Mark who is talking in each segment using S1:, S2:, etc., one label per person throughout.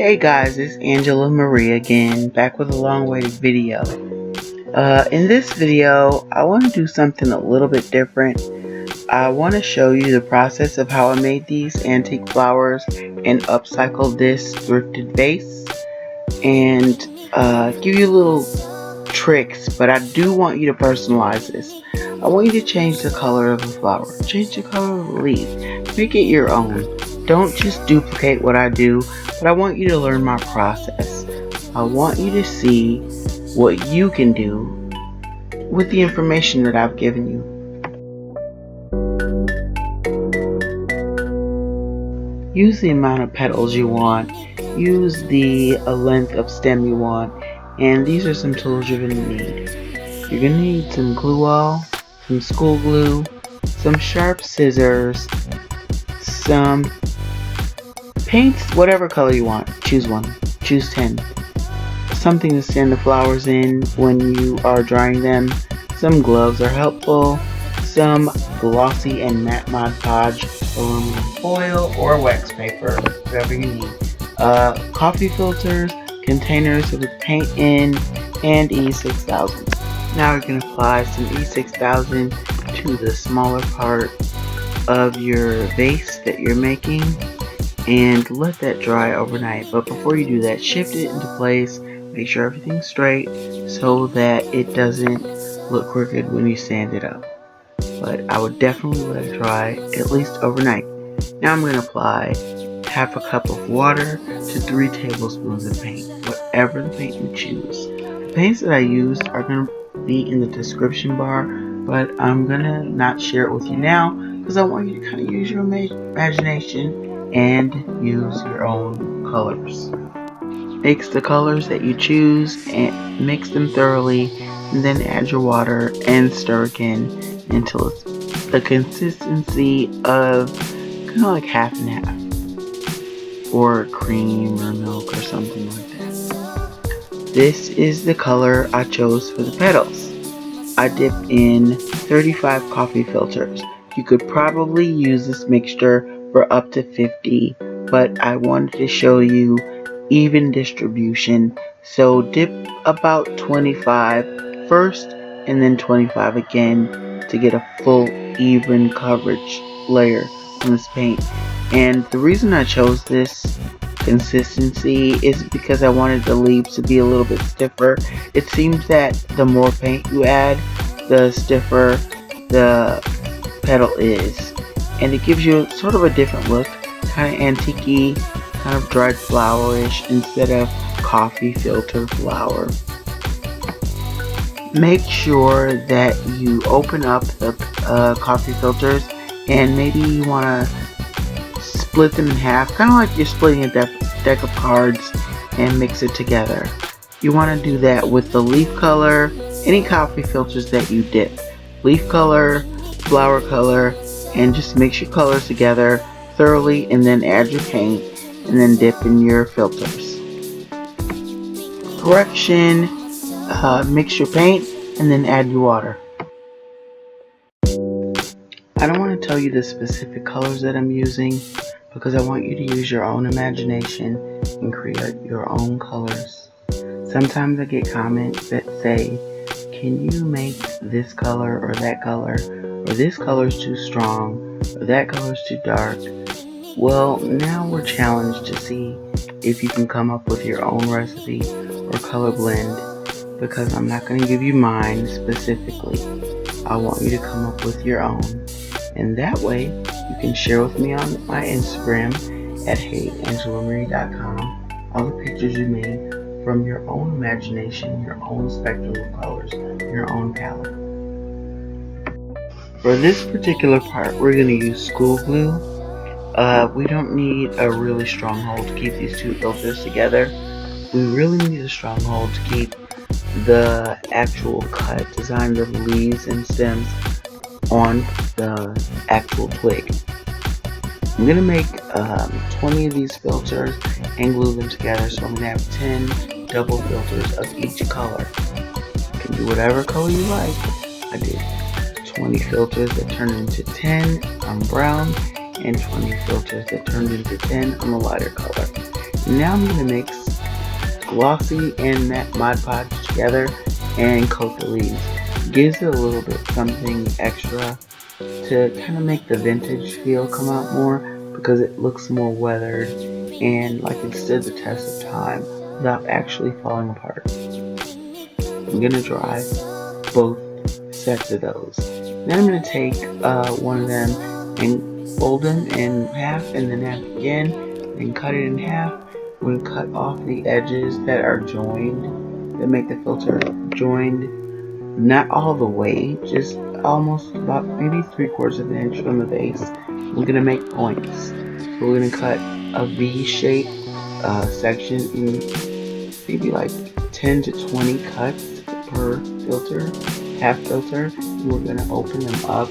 S1: Hey guys, it's Angela Marie again, back with a long-awaited video. In this video, I want to do something a little bit different. I want to show you the process of how I made these antique flowers and upcycled this thrifted vase, and give you little tricks, but I do want you to personalize this. I want you to change the color of the flower, change the color of the leaf, make it your own. Don't just duplicate what I do, but I want you to learn my process. I want you to see what you can do with the information that I've given you. Use the amount of petals you want, use the length of stem you want, and these are some tools you're going to need. You're going to need some glue all, some school glue, some sharp scissors, some paints, whatever color you want. Choose one. Choose 10. Something to stand the flowers in when you are drying them. Some gloves are helpful. Some glossy and matte Mod Podge aluminum foil or wax paper, whatever you need. Coffee filters, containers with paint in, and E6000. Now we're going to apply some E6000 to the smaller part of your vase that you're making and let that dry overnight. But before you do that, shift it into place, make sure everything's straight so that it doesn't look crooked when you stand it up. But I would definitely let it dry at least overnight. Now I'm going to apply half a cup of water to 3 tablespoons of paint, whatever the paint you choose. The paints that I used are going to be in the description bar, but I'm going to not share it with you now because I want you to kind of use your imagination and use your own colors. Mix the colors that you choose and mix them thoroughly, and then add your water and stir again until it's the consistency of kind of like half and half, or cream or milk or something like that. This is the color I chose for the petals. I dipped in 35 coffee filters. You could probably use this mixture for up to 50, but I wanted to show you even distribution, so dip about 25 first and then 25 again to get a full even coverage layer on this paint. And the reason I chose this consistency is because I wanted the leaves to be a little bit stiffer. It seems that the more paint you add, the stiffer the petal is, and it gives you sort of a different look, kind of antique-y, kind of dried flowerish instead of coffee filter flower. Make sure that you open up the coffee filters, and maybe you want to split them in half, kind of like you're splitting a deck of cards, and mix it together. You want to do that with the leaf color, any coffee filters that you dip, leaf color, flower color, and just mix your colors together thoroughly, and then add your paint, and then dip in your filters. Correction, mix your paint and then add your water. I don't want to tell you the specific colors that I'm using because I want you to use your own imagination and create your own colors. Sometimes I get comments that say, can you make this color or that color, or this color is too strong, or that color is too dark. Well, now we're challenged to see if you can come up with your own recipe or color blend, because I'm not going to give you mine specifically. I want you to come up with your own, and that way you can share with me on my Instagram at heyangelaMarie.com all the pictures you made from your own imagination, your own spectrum of colors, your own palette. For this particular part, we're going to use school glue. We don't need a really strong hold to keep these two filters together. We really need a strong hold to keep the actual cut designs of leaves and stems on the actual twig. I'm going to make 20 of these filters and glue them together, so I'm going to have 10 double filters of each color. You can do whatever color you like. I did 20 filters that turned into 10 on brown, and 20 filters that turned into 10 on the lighter color. Now I'm going to mix glossy and matte Mod Podge together and coat the leaves. Gives it a little bit something extra to kind of make the vintage feel come out more, because it looks more weathered and like it stood the test of time without actually falling apart. I'm going to dry both sets of those. Then I'm going to take one of them and fold them in half and then half again and cut it in half. We're going to cut off the edges that are joined, that make the filter joined. Not all the way, just almost about maybe 3/4 of an inch from the base. We're going to make points. So we're going to cut a V-shape section in maybe like 10 to 20 cuts per filter, half filter. And we're going to open them up,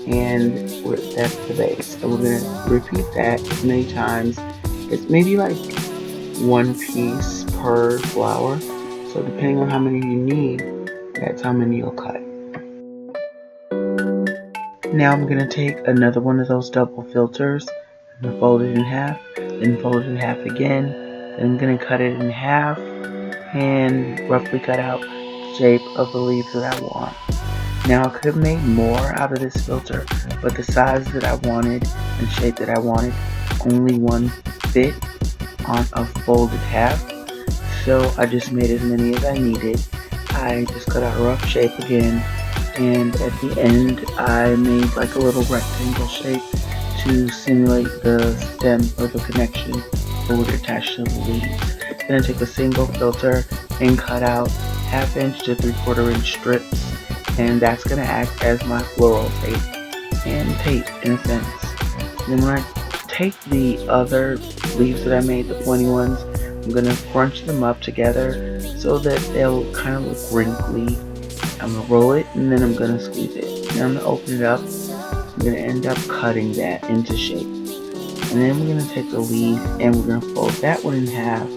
S1: and that's the base. And we're going to repeat that as many times. It's maybe like one piece per flower. So depending on how many you need, that's how many you'll cut. Now I'm going to take another one of those double filters and fold it in half, then fold it in half again. Then I'm going to cut it in half and roughly cut out the shape of the leaves that I want. Now I could have made more out of this filter, but the size that I wanted and shape that I wanted, only one fit on a folded half. So I just made as many as I needed. I just cut out a rough shape again, and at the end I made like a little rectangle shape to simulate the stem or the connection that would attach to the leaves. Then I take a single filter and cut out 1/2 inch to 3/4 inch strips, and that's going to act as my floral tape and tape in a sense. Then when I take the other leaves that I made, the pointy ones, I'm going to crunch them up together so that they'll kind of look wrinkly. I'm going to roll it and then I'm going to squeeze it. Then I'm going to open it up. I'm going to end up cutting that into shape. And then we're going to take the leaf and we're going to fold that one in half.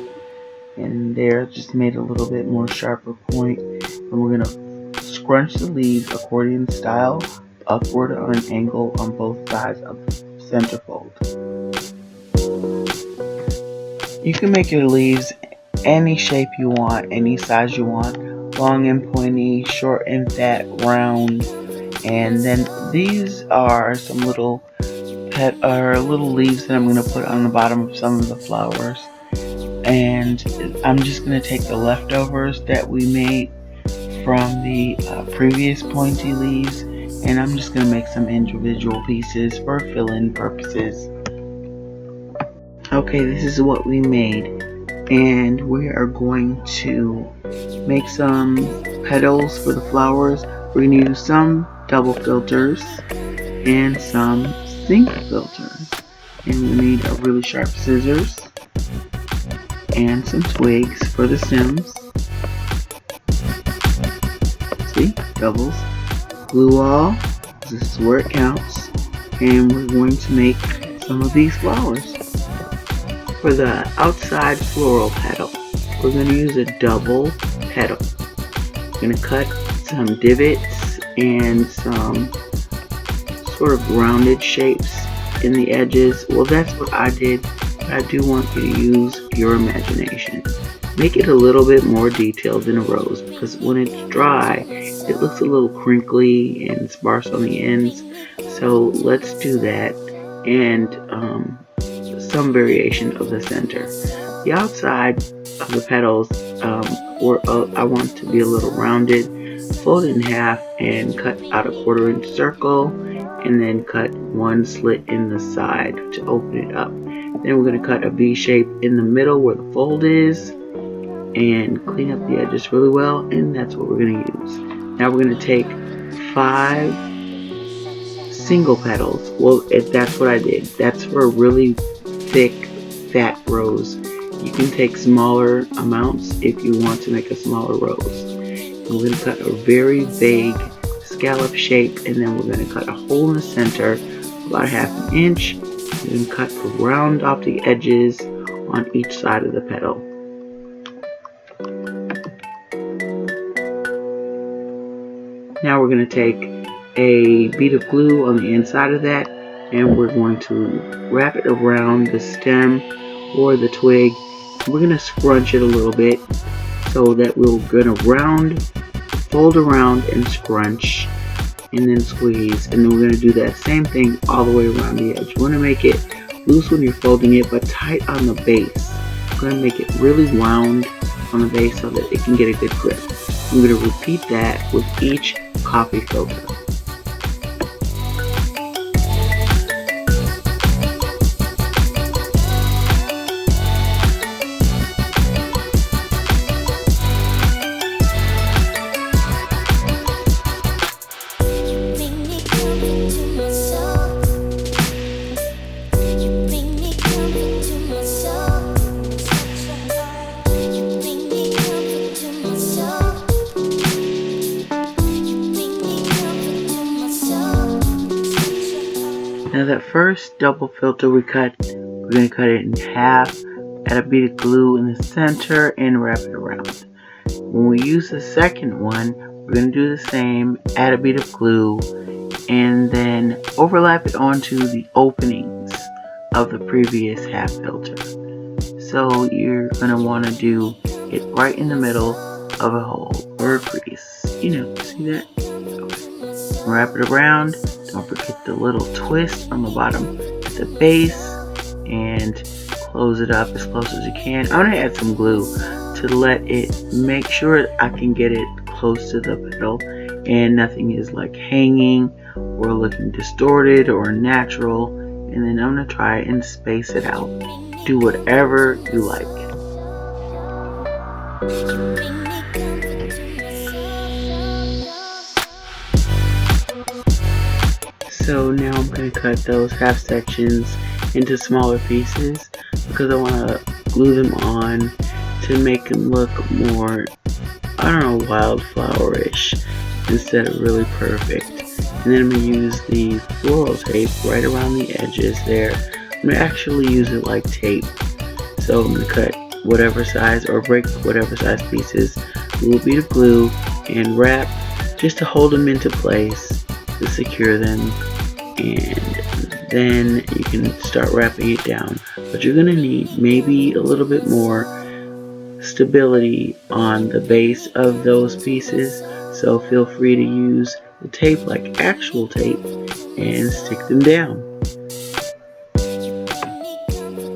S1: And there, just made a little bit more sharper point. And we're going to scrunch the leaves accordion style upward on an angle on both sides of the center fold. You can make your leaves any shape you want, any size you want, long and pointy, short and fat, round. And then these are some little little leaves that I'm going to put on the bottom of some of the flowers. And I'm just going to take the leftovers that we made from the previous pointy leaves, and I'm just going to make some individual pieces for fill-in purposes. Okay, this is what we made, and we are going to make some petals for the flowers. We're going to use some double filters and some single filters, and we need a really sharp scissors and some twigs for the stems. See, doubles. Glue all, this is where it counts, and we're going to make some of these flowers. For the outside floral petal, we're going to use a double petal. We're going to cut some divots and some sort of rounded shapes in the edges. Well, that's what I did, but I do want you to use your imagination. Make it a little bit more detailed than a rose, because when it's dry, it looks a little crinkly and sparse on the ends. So let's do that, and some variation of the center. The outside of the petals, I want to be a little rounded. Fold it in half and cut out a 1/4 inch circle, and then cut one slit in the side to open it up. Then we're going to cut a V shape in the middle where the fold is, and clean up the edges really well, and that's what we're going to use. Now we're going to take 5 single petals. Well, that's what I did. That's for a really thick, fat rose. You can take smaller amounts if you want to make a smaller rose. And we're going to cut a very vague scallop shape, and then we're going to cut a hole in the center, about 1/2 inch, and then cut around off the edges on each side of the petal. Now we're going to take a bead of glue on the inside of that, and we're going to wrap it around the stem or the twig. We're going to scrunch it a little bit so that we're going to fold around and scrunch and then squeeze, and then we're going to do that same thing all the way around the edge. You want to make it loose when you're folding it, but tight on the base. I'm going to make it really round on the base so that it can get a good grip. I'm going to repeat that with each coffee filter. Now that first double filter we're going to cut it in half, add a bead of glue in the center and wrap it around. When we use the second one, we're going to do the same, add a bead of glue, and then overlap it onto the openings of the previous half filter. So you're going to want to do it right in the middle of a hole or a crease. You know, see that? Okay. Wrap it around. Don't forget the little twist on the bottom at the base, and close it up as close as you can. I'm going to add some glue to let it make sure I can get it close to the petal and nothing is like hanging or looking distorted or natural. And then I'm going to try and space it out. Do whatever you like. So now I'm going to cut those half sections into smaller pieces because I want to glue them on to make them look more, I don't know, wildflower-ish instead of really perfect. And then I'm going to use the floral tape right around the edges there. I'm going to actually use it like tape. So I'm going to cut whatever size or break whatever size pieces, a little bead of glue, and wrap just to hold them into place to secure them. And then you can start wrapping it down. But you're going to need maybe a little bit more stability on the base of those pieces. So feel free to use the tape like actual tape and stick them down.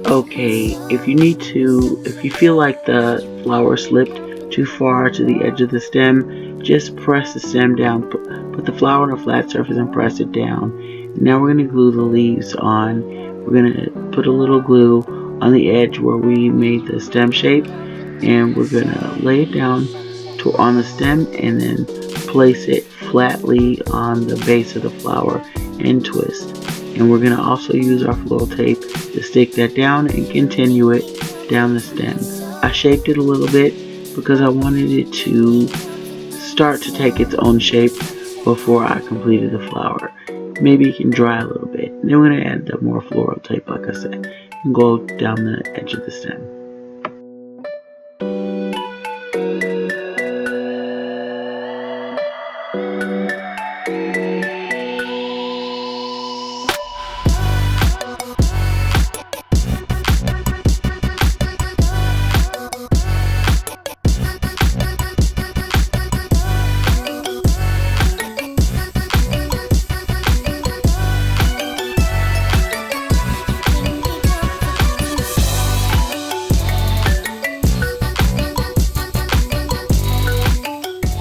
S1: Okay, if you feel like the flower slipped too far to the edge of the stem, just press the stem down, put the flower on a flat surface and press it down. Now we're going to glue the leaves on. We're going to put a little glue on the edge where we made the stem shape, and we're going to lay it down on the stem and then place it flatly on the base of the flower and twist. And we're going to also use our floral tape to stick that down and continue it down the stem. I shaped it a little bit because I wanted it to start to take its own shape before I completed the flower. Maybe it can dry a little bit. Then we're going to add the more floral tape, like I said, and go down the edge of the stem.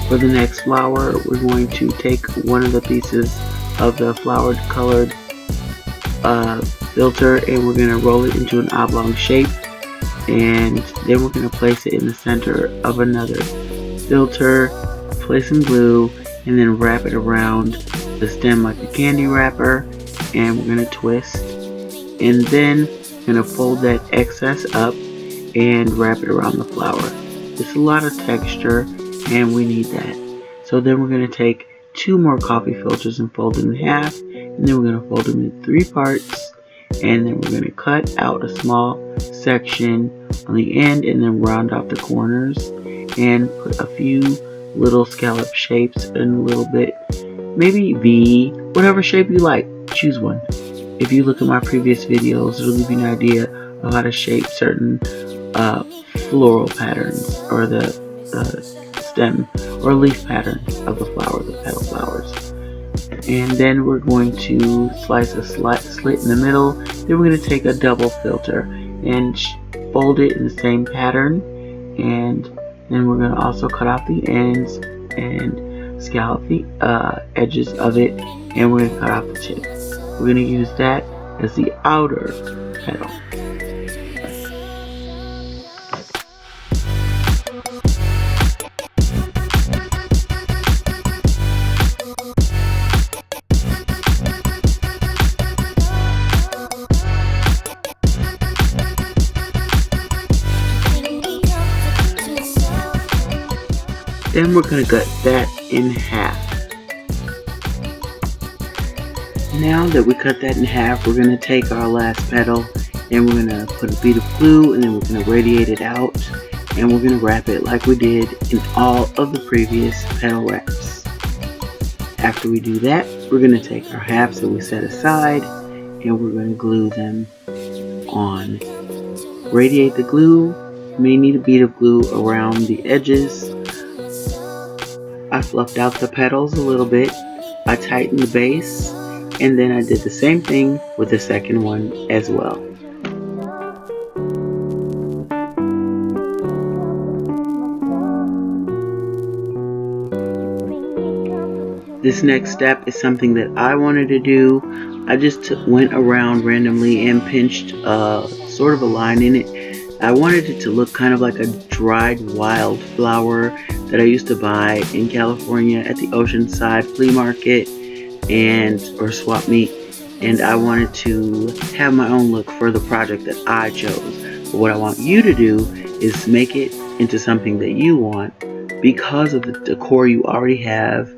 S1: For the next flower, we're going to take one of the pieces of the flower colored filter and we're going to roll it into an oblong shape, and then we're going to place it in the center of another filter, place some glue, and then wrap it around the stem like a candy wrapper, and we're going to twist, and then we're going to fold that excess up and wrap it around the flower. It's a lot of texture and we need that. So then we're going to take two more coffee filters and fold them in half, and then we're going to fold them in 3 parts, and then we're going to cut out a small section on the end and then round off the corners and put a few little scallop shapes and a little bit, maybe V, whatever shape you like, choose one. If you look at my previous videos, it'll give you an idea know how to shape certain floral patterns, or the stem or leaf patterns of the flower, the petal flowers. And then we're going to slice a slit in the middle. Then we're going to take a double filter and fold it in the same pattern, and then we're going to also cut off the ends and scallop the edges of it, and we're going to cut off the tip. We're going to use that as the outer petal. Then we're going to cut that in half. Now that we cut that in half, we're going to take our last petal and we're going to put a bead of glue, and then we're going to radiate it out, and we're going to wrap it like we did in all of the previous petal wraps. After we do that, we're going to take our halves that we set aside and we're going to glue them on. Radiate the glue. You may need a bead of glue around the edges. I fluffed out the petals a little bit. I tightened the base, and then I did the same thing with the second one as well. This next step is something that I wanted to do. I just went around randomly and pinched sort of a line in it. I wanted it to look kind of like a dried wildflower that I used to buy in California at the Oceanside flea market or swap meet, and I wanted to have my own look for the project that I chose. But what I want you to do is make it into something that you want because of the decor you already have.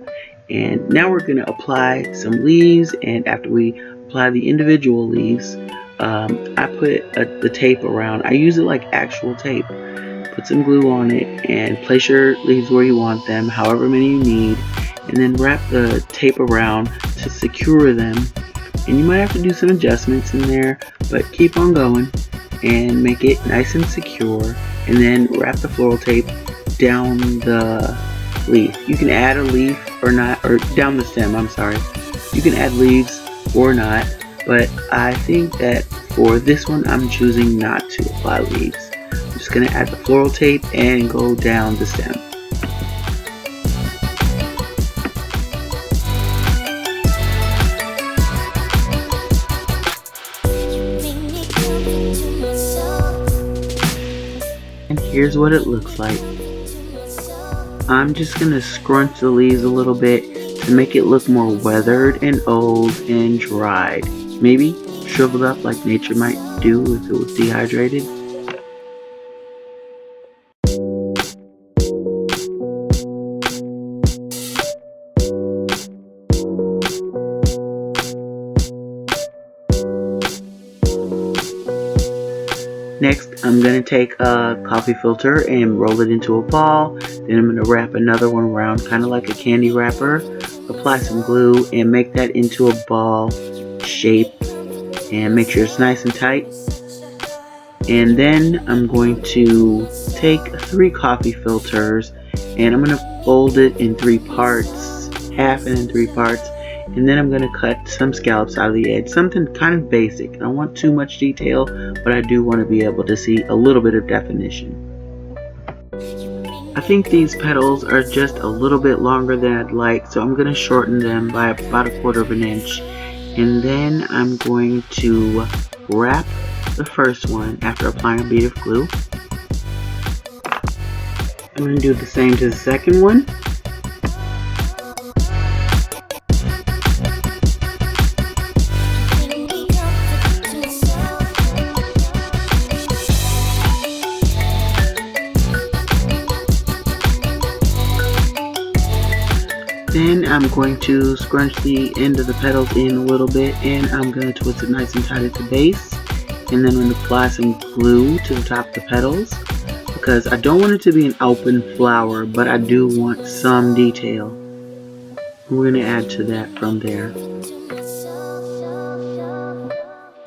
S1: And now we're going to apply some leaves, and after we apply the individual leaves, I put the tape around. I use it like actual tape. Put some glue on it and place your leaves where you want them, however many you need, and then wrap the tape around to secure them. And you might have to do some adjustments in there, but keep on going and make it nice and secure, and then wrap the floral tape down the leaf. You can add a leaf or not, or down the stem, I'm sorry. You can add leaves or not, but I think that for this one I'm choosing not to apply leaves. I'm just going to add the floral tape and go down the stem. And here's what it looks like. I'm just going to scrunch the leaves a little bit to make it look more weathered and old and dried. Maybe shriveled up like nature might do if it was dehydrated. Next, I'm going to take a coffee filter and roll it into a ball. Then I'm going to wrap another one around, kind of like a candy wrapper. Apply some glue and make that into a ball shape. And make sure it's nice and tight. And then I'm going to take 3 coffee filters and I'm going to fold it in 3 parts, half and in 3 parts. And then I'm going to cut some scallops out of the edge, something kind of basic. I don't want too much detail, but I do want to be able to see a little bit of definition. I think these petals are just a little bit longer than I'd like, so I'm going to shorten them by about 1/4 of an inch. And then I'm going to wrap the first one after applying a bead of glue. I'm going to do the same to the second one. Then I'm going to scrunch the end of the petals in a little bit, and I'm going to twist it nice and tight at the base. And then I'm going to apply some glue to the top of the petals because I don't want it to be an open flower, but I do want some detail. We're going to add to that from there.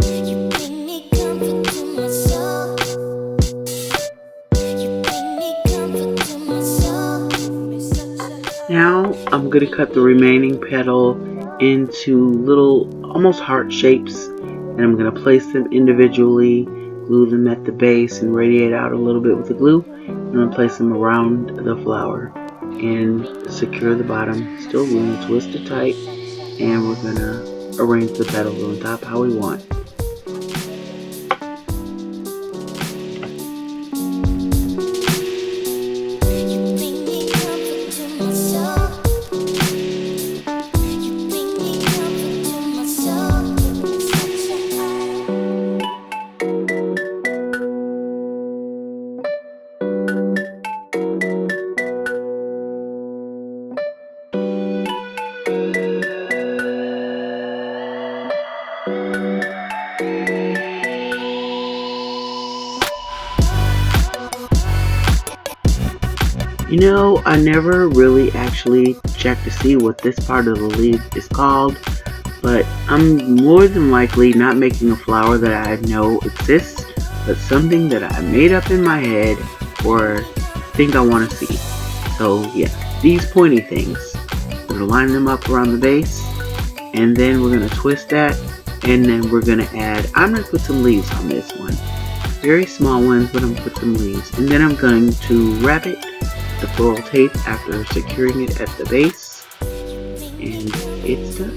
S2: Make me come to myself.
S1: I'm going to cut the remaining petal into little almost heart shapes, and I'm going to place them individually, glue them at the base and radiate out a little bit with the glue. I'm going to place them around the flower and secure the bottom. Still, we're going to twist it tight, and we're going to arrange the petals on top how we want. You know, I never really actually checked to see what this part of the leaf is called, but I'm more than likely not making a flower that I know exists, but something that I made up in my head or think I want to see. So yeah, these pointy things, we're going to line them up around the base, and then we're going to twist that, and then we're going to add, I'm going to put some leaves on this one. Very small ones, but I'm going to put some leaves. And then I'm going to wrap it the floral tape after securing it at the base, and it's done.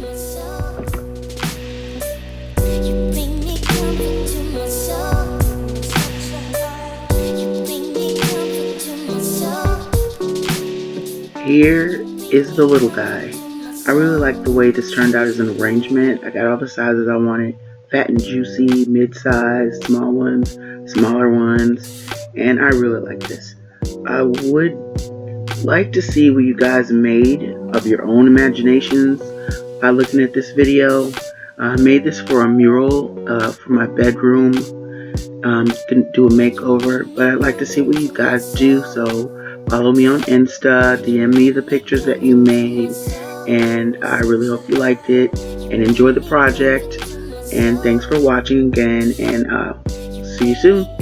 S1: Here is the little guy. I really like the way this turned out as an arrangement. I got all the sizes I wanted: fat and juicy, mid-size, small ones, smaller ones, and I really like this. I would like to see what you guys made of your own imaginations by looking at this video. I made this for a mural for my bedroom. Didn't do a makeover, but I'd like to see what you guys do. So follow me on Insta, DM me the pictures that you made, and I really hope you liked it and enjoy the project. And thanks for watching again, and see you soon.